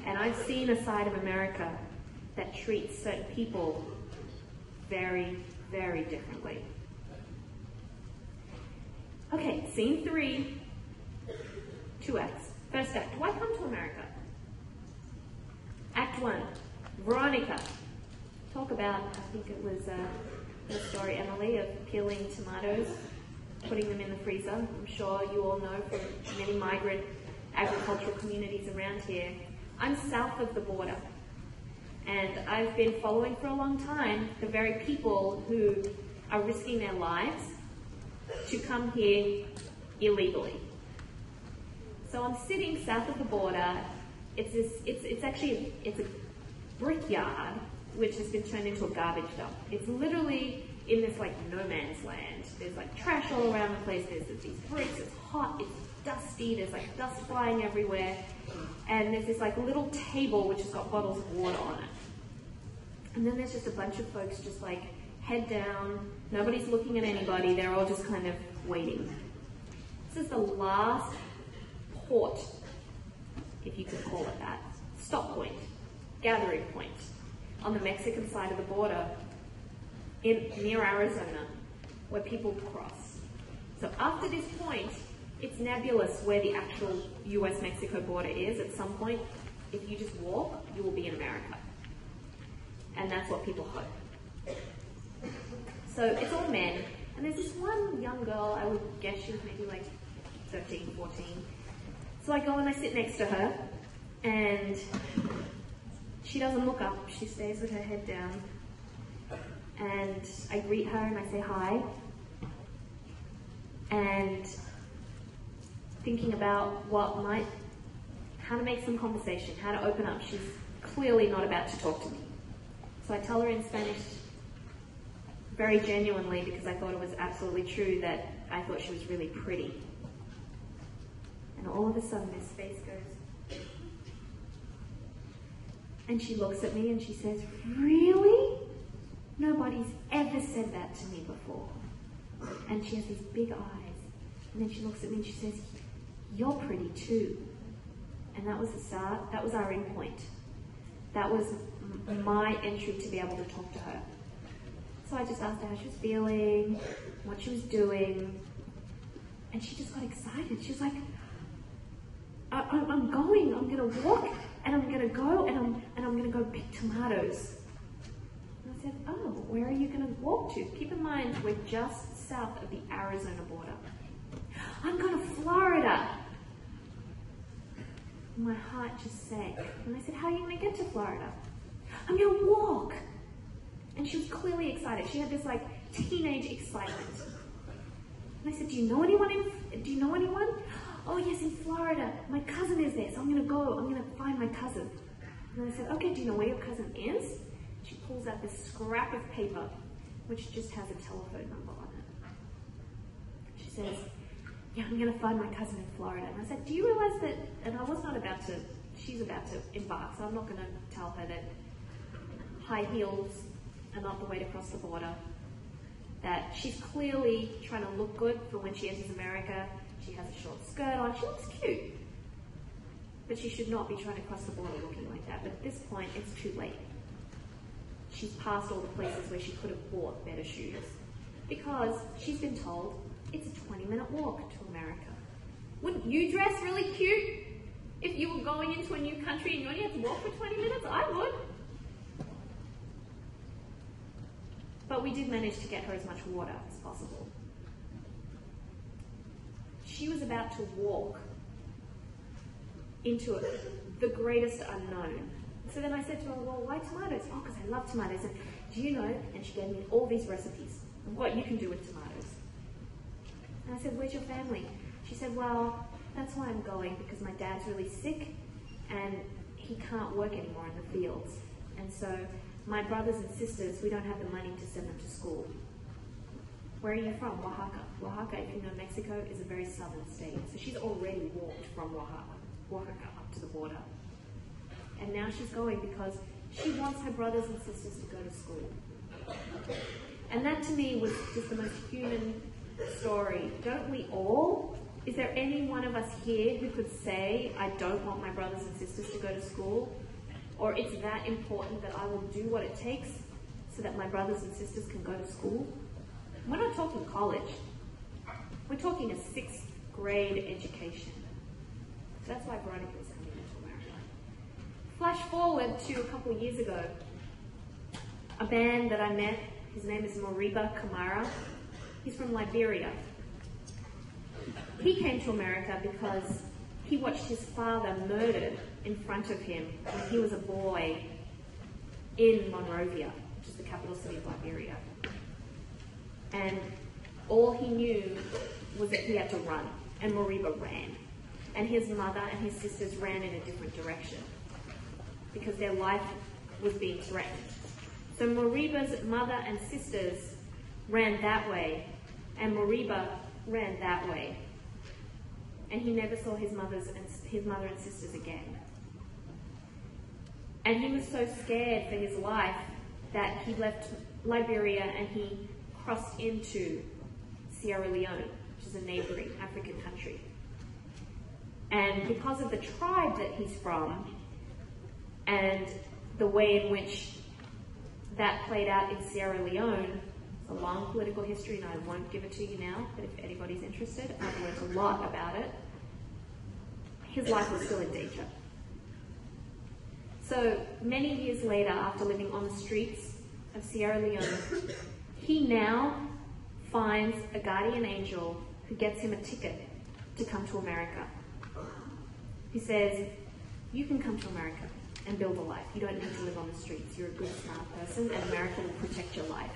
And I've seen a side of America that treats certain people very, very differently. Okay, scene 3, 2 acts. First act, why come to America? Act 1, Veronica. Talk about, I think it was the story, Emily, of peeling tomatoes, putting them in the freezer. I'm sure you all know from many migrant agricultural communities around here. I'm south of the border, and I've been following for a long time the very people who are risking their lives to come here illegally. So I'm sitting south of the border. It's actually a brickyard which has been turned into a garbage dump. It's literally in this no man's land. There's trash all around the place. There's these bricks. It's hot. It's dusty. There's dust flying everywhere. And there's this little table which has got bottles of water on it. And then there's just a bunch of folks just head down. Nobody's looking at anybody. They're all just kind of waiting. This is the last port, if you could call it that, stop point, gathering point on the Mexican side of the border near Arizona, where people cross. So after this point, it's nebulous where the actual US-Mexico border is. At some point, if you just walk, you will be in America. And that's what people hope. So it's all men. And there's this one young girl, I would guess she was maybe 13, 14. So I go and I sit next to her, and she doesn't look up. She stays with her head down. And I greet her and I say hi. And thinking about how to make some conversation, how to open up. She's clearly not about to talk to me. So I tell her in Spanish, very genuinely, because I thought it was absolutely true, that I thought she was really pretty. And all of a sudden, this face goes. And she looks at me and she says, "Really? Nobody's ever said that to me before." And she has these big eyes. And then she looks at me and she says, "You're pretty too." And that was the start. That was our end point. That was my entry to be able to talk to her. So I just asked her how she was feeling, what she was doing. And she just got excited. She was like, I'm going to walk, and I'm going to go, and I'm going to go pick tomatoes. And I said, "Oh, where are you going to walk to?" Keep in mind, we're just south of the Arizona border. "I'm going to Florida." My heart just sank. And I said, "How are you going to get to Florida?" "I'm going to walk." And she was clearly excited. She had this like teenage excitement. And I said, Do you know anyone? "Oh yes, in Florida. My cousin is there, so I'm going to go. I'm going to find my cousin." And I said, "Okay, do you know where your cousin is?" She pulls out this scrap of paper, which just has a telephone number on it. She says, "Yeah, I'm going to find my cousin in Florida." And I said, "Do you realize that," and I was not about to, she's about to embark, so I'm not going to tell her that high heels are not the way to cross the border, that she's clearly trying to look good for when she enters America. She has a short skirt on, she looks cute, but she should not be trying to cross the border looking like that. But at this point, it's too late. She's passed all the places where she could have bought better shoes, because she's been told it's a 20-minute walk to America. Wouldn't you dress really cute if you were going into a new country and you only had to walk for 20 minutes? I would. But we did manage to get her as much water as possible. She was about to walk into the greatest unknown. So then I said to her, "Well, why tomatoes?" "Oh, because I love tomatoes." And do you know? And she gave me all these recipes of what you can do with tomatoes. And I said, "Where's your family?" She said, "Well, that's why I'm going, because my dad's really sick and he can't work anymore in the fields. And so my brothers and sisters, we don't have the money to send them to school." "Where are you from?" "Oaxaca." Oaxaca, if you know Mexico, is a very southern state. So she's already walked from Oaxaca up to the border. And now she's going because she wants her brothers and sisters to go to school. And that to me was just the most human story. Don't we all? Is there any one of us here who could say, "I don't want my brothers and sisters to go to school"? Or "It's that important that I will do what it takes so that my brothers and sisters can go to school"? We're not talking college. We're talking a 6th grade education. So that's why Veronica was coming into America. Flash forward to a couple of years ago. A man that I met, his name is Mareeba. He's from Liberia. He came to America because he watched his father murdered in front of him when he was a boy in Monrovia, which is the capital city of Liberia. And all he knew was that he had to run, and Mareeba ran. And his mother and his sisters ran in a different direction because their life was being threatened. So Mareeba's mother and sisters ran that way, and Mareeba ran that way. And he never saw his mother and sisters again. And he was so scared for his life that he left Liberia and he crossed into Sierra Leone, which is a neighboring African country. And because of the tribe that he's from and the way in which that played out in Sierra Leone, it's a long political history and I won't give it to you now, but if anybody's interested, I've learned a lot about it. His life was still in danger. So many years later, after living on the streets of Sierra Leone, he now finds a guardian angel who gets him a ticket to come to America. He says, "You can come to America and build a life. You don't need to live on the streets. You're a good, smart person, and America will protect your life."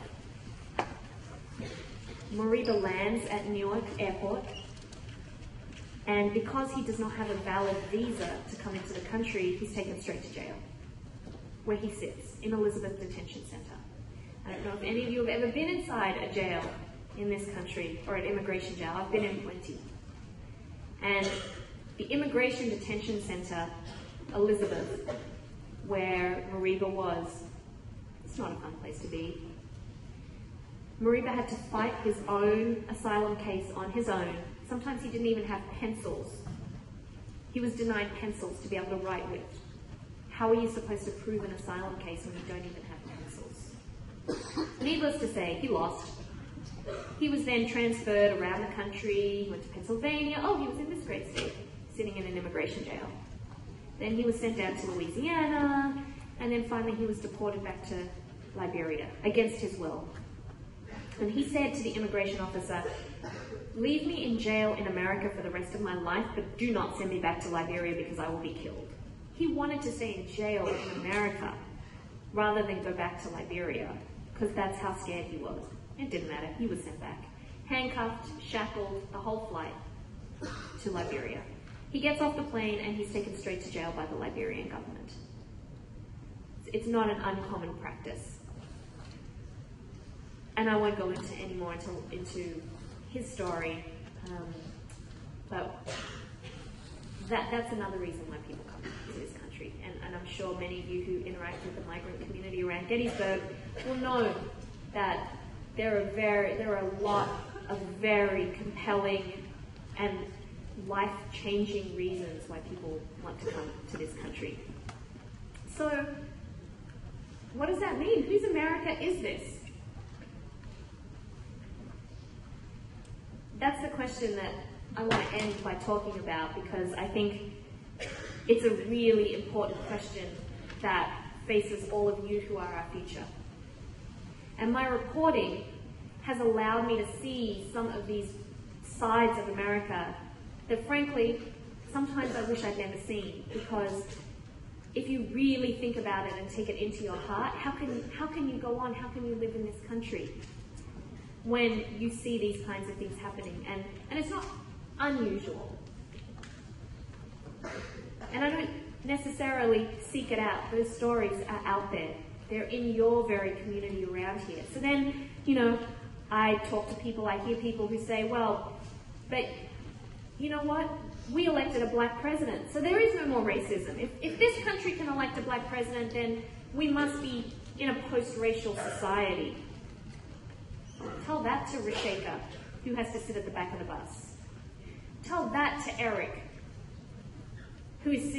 Mareeba lands at Newark Airport, and because he does not have a valid visa to come into the country, he's taken straight to jail, where he sits in Elizabeth Detention Center. I don't know if any of you have ever been inside a jail in this country, or an immigration jail. I've been in 20. And the Immigration Detention Center, Elizabeth, where Mareeba was, it's not a fun place to be. Mareeba had to fight his own asylum case on his own. Sometimes he didn't even have pencils. He was denied pencils to be able to write with. How are you supposed to prove an asylum case when you don't even have pencils? Needless to say, he lost. He was then transferred around the country. He went to Pennsylvania. Oh, he was in this great state, sitting in an immigration jail. Then he was sent down to Louisiana, and then finally he was deported back to Liberia against his will. And he said to the immigration officer, "Leave me in jail in America for the rest of my life, but do not send me back to Liberia because I will be killed." He wanted to stay in jail in America rather than go back to Liberia because that's how scared he was. It didn't matter. He was sent back. Handcuffed, shackled, the whole flight to Liberia. He gets off the plane and he's taken straight to jail by the Liberian government. It's not an uncommon practice. And I won't go into any more into his story, but that's another reason why people come to this country. And I'm sure many of you who interact with the migrant community around Gettysburg will know that there are a lot of very compelling and life-changing reasons why people want to come to this country. So, what does that mean? Whose America is this? That's the question that I want to end by talking about, because I think it's a really important question that faces all of you who are our future. And my reporting has allowed me to see some of these sides of America that, frankly, sometimes I wish I'd never seen, because if you really think about it and take it into your heart, how can you go on? How can you live in this country when you see these kinds of things happening? And it's not unusual. And I don't necessarily seek it out. Those stories are out there. They're in your very community around here. So then, I talk to people, I hear people who say, well, but you know what? We elected a black president, so there is no more racism. If this country can elect a black president, then we must be in a post-racial society. Tell that to Rasheka, who has to sit at the back of the bus. Tell that to Eric, who is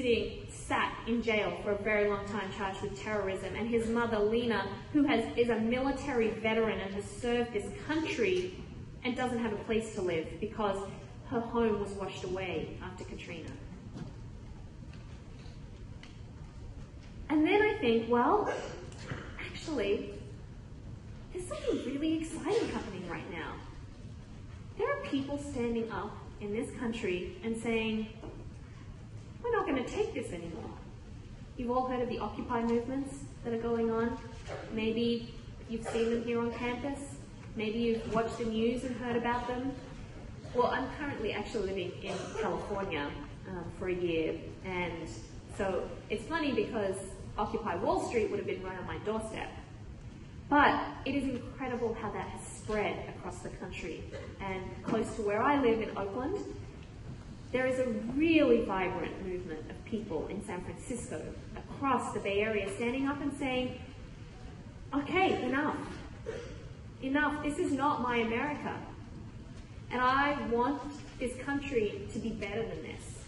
sat in jail for a very long time charged with terrorism, and his mother, Lena, who is a military veteran and has served this country and doesn't have a place to live because her home was washed away after Katrina. And then I think, well, actually, there's something really exciting happening right now. There are people standing up in this country and saying, we're not going to take this anymore. You've all heard of the Occupy movements that are going on. Maybe you've seen them here on campus. Maybe you've watched the news and heard about them. Well, I'm currently actually living in California for a year, and so it's funny because Occupy Wall Street would have been right on my doorstep. But it is incredible how that has spread across the country. And close to where I live in Oakland, there is a really vibrant movement of people in San Francisco, across the Bay Area, standing up and saying, okay, enough. Enough. This is not my America. And I want this country to be better than this.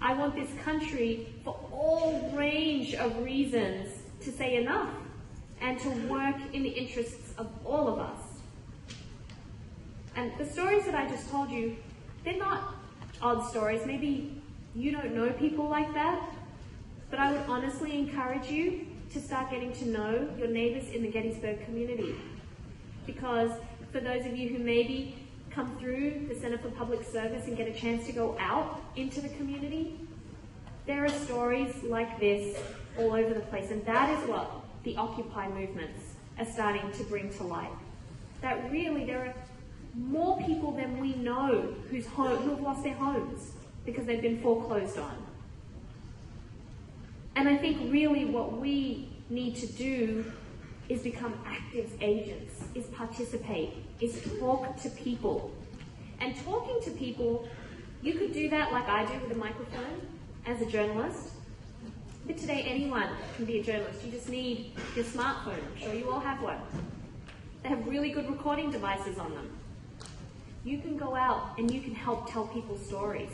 I want this country, for all range of reasons, to say enough and to work in the interests of all of us. And the stories that I just told you, they're not odd stories. Maybe you don't know people like that, but I would honestly encourage you to start getting to know your neighbors in the Gettysburg community. Because for those of you who maybe come through the Center for Public Service and get a chance to go out into the community, there are stories like this all over the place, and that is what the Occupy movements are starting to bring to light. That really there are more people than we know who have lost their homes because they've been foreclosed on. And I think really what we need to do is become active agents, is participate, is talk to people. And talking to people, you could do that like I do with a microphone as a journalist. But today anyone can be a journalist. You just need your smartphone. I'm sure you all have one. They have really good recording devices on them. You can go out and you can help tell people stories.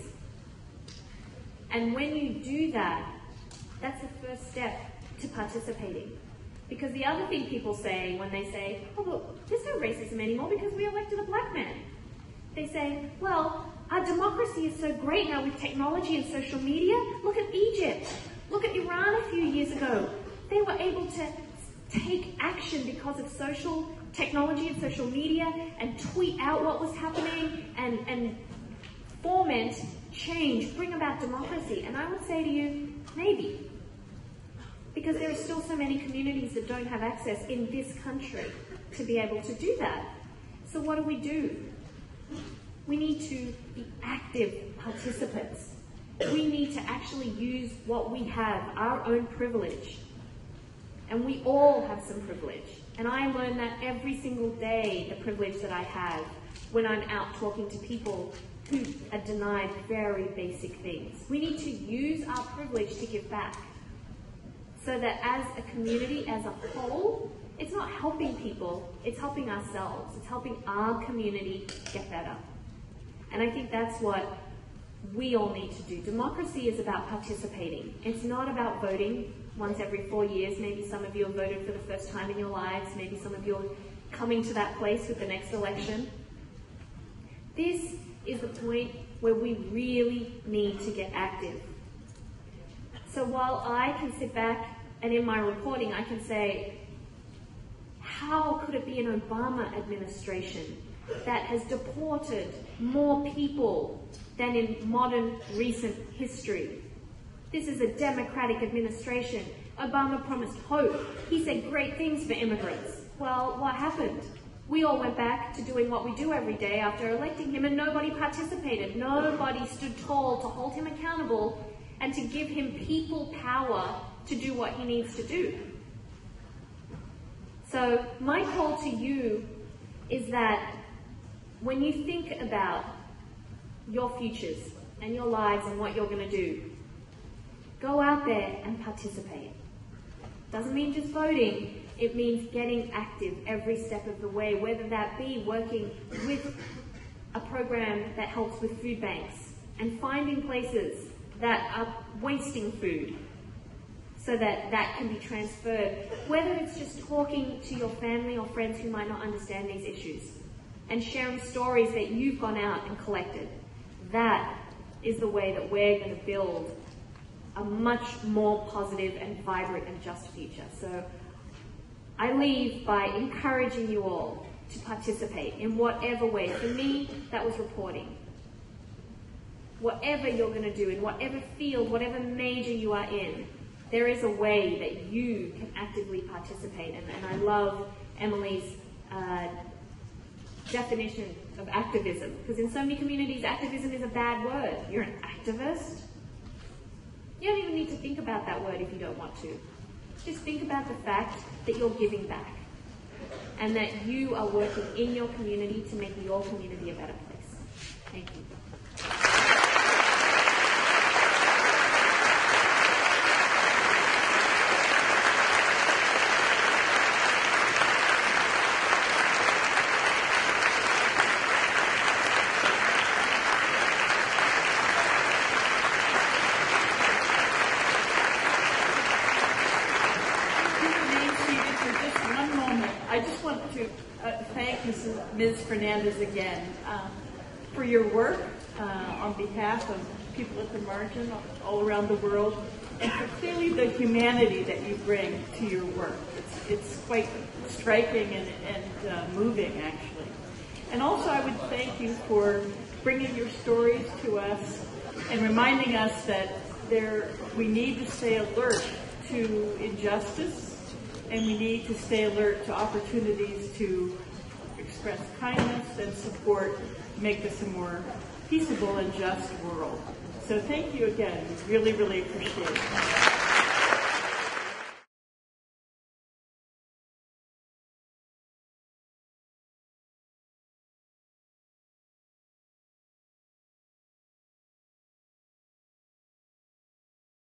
And when you do that, that's the first step to participating. Because the other thing people say when they say, oh, look, there's no racism anymore because we elected a black man. They say, well, our democracy is so great now with technology and social media. Look at Egypt. Look at Iran a few years ago. They were able to take action because of social technology and social media and tweet out what was happening and foment change, bring about democracy. And I would say to you, maybe. Because there are still so many communities that don't have access in this country to be able to do that. So what do? We need to be active participants. We need to actually use what we have, our own privilege. And we all have some privilege. And I learn that every single day, the privilege that I have when I'm out talking to people who are denied very basic things. We need to use our privilege to give back. So that as a community, as a whole, it's not helping people, it's helping ourselves. It's helping our community get better. And I think that's what we all need to do. Democracy is about participating. It's not about voting once every 4 years. Maybe some of you have voted for the first time in your lives. Maybe some of you are coming to that place with the next election. This is the point where we really need to get active. So while I can sit back and in my reporting I can say, how could it be an Obama administration that has deported more people than in modern recent history? This is a Democratic administration. Obama promised hope. He said great things for immigrants. Well, what happened? We all went back to doing what we do every day after electing him, and nobody participated. Nobody stood tall to hold him accountable and to give him people power to do what he needs to do. So my call to you is that when you think about your futures and your lives and what you're going to do, go out there and participate. Doesn't mean just voting, it means getting active every step of the way, whether that be working with a program that helps with food banks and finding places that are wasting food so that that can be transferred, whether it's just talking to your family or friends who might not understand these issues and sharing stories that you've gone out and collected. That is the way that we're going to build a much more positive and vibrant and just future. So I leave by encouraging you all to participate in whatever way. For me, that was reporting. Whatever you're going to do, in whatever field, whatever major you are in, there is a way that you can actively participate. And I love Emily's definition of activism, because in so many communities, activism is a bad word. You're an activist? You don't even need to think about that word if you don't want to. Just think about the fact that you're giving back and that you are working in your community to make your community a better place. Thank you. Ms. Fernandes again for your work on behalf of people at the margin all around the world, and for clearly the humanity that you bring to your work. It's quite striking and moving, actually. And also I would thank you for bringing your stories to us and reminding us that we need to stay alert to injustice, and we need to stay alert to opportunities to express kindness and support to make this a more peaceable and just world. So thank you again. We really, really appreciate it.